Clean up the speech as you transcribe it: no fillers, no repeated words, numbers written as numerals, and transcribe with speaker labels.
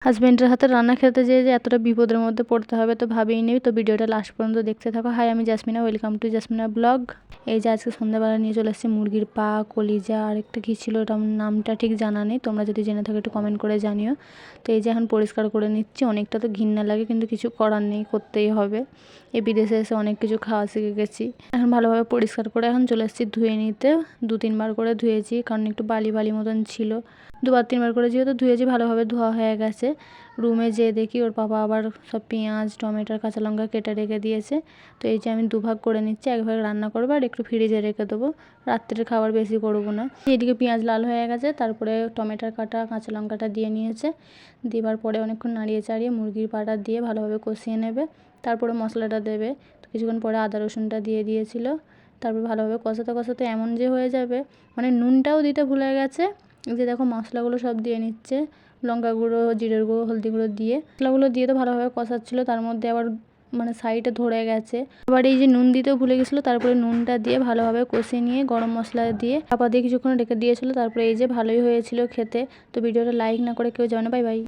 Speaker 1: হাজব্যান্ডের হাতে রান্না খেতে যেয়ে যে এতটা বিপদের মধ্যে পড়তে হবে তো ভাবিনি। তো ভিডিওটা লাস্ট পর্যন্ত দেখতে থাকো। হাই, আমি Jasmina, welcome to Jasmina blog. এই যে আজকে সন্ধ্যাবেলা নিয়ে চলে এসেছি মুরগির পা, কলিজা আর একটা কী ছিল, ওটা নামটা ঠিক জানা নেই, তোমরা যদি জেনে থাকো একটু কমেন্ট করে জানিও। তো এই যে এখন পরিষ্কার করে নিচ্ছি। অনেকটা তো ঘৃণা লাগে, কিন্তু কিছু করার নেই, করতেই হবে। এই বিদেশে এসে অনেক কিছু খাওয়া শিখে গেছি। এখন ভালোভাবে পরিষ্কার করে এখন চলে এসেছি ধুয়ে নিতে। 2-3 বার করে ধুয়েছি, কারণ একটু বালি বালি মতন ছিল। 2-3 বার করে যেহেতু ধুয়েছি, ভালোভাবে ধোয়া হয়ে গেছে। রুমে যেয়ে দেখি ওর পাপা আবার সব পেঁয়াজ, টমেটো, কাঁচা লঙ্কা কেটে রেখে দিয়েছে। তো এই যে আমি 2 ভাগ করে নিচ্ছি, 1 ভাগ রান্না করবো আর একটু ফ্রিজে রেখে দেবো। রাত্রের খাবার বেশি করবো না। এদিকে পেঁয়াজ লাল হয়ে গেছে, তারপরে টমেটোর কাটা, কাঁচা লঙ্কাটা দিয়ে নিয়েছে। দেওয়ার পরে অনেকক্ষণ নাড়িয়ে চাড়িয়ে মুরগির পাটা দিয়ে ভালোভাবে কষিয়ে নেবে। তারপরে মশলাটা দেবে। তো কিছুক্ষণ পরে আদা রসুনটা দিয়ে দিয়েছিল। তারপর ভালোভাবে কষাতে কষাতে এমন যে হয়ে যাবে, মানে নুনটাও দিতে ভুলে গেছে। যে দেখো মশলাগুলো সব দিয়ে নিচ্ছে, লঙ্কা গুঁড়ো, জিরের গুঁড়ো, হলদি গুঁড়ো দিয়ে মশলাগুলো দিয়ে তো ভালোভাবে কষাচ্ছিলো। তার মধ্যে আবার মানে সাইডে ধরে গেছে। আবার এই যে নুন দিতেও ভুলে গেছিলো। তারপরে নুনটা দিয়ে ভালোভাবে কষিয়ে নিয়ে গরম মশলা দিয়ে চাপা দিয়ে কিছুক্ষণ রেখে দিয়েছিলো। তারপরে এই যে ভালোই হয়েছিল খেতে। তো ভিডিওটা লাইক না করে কেউ যাবে না। Bye bye.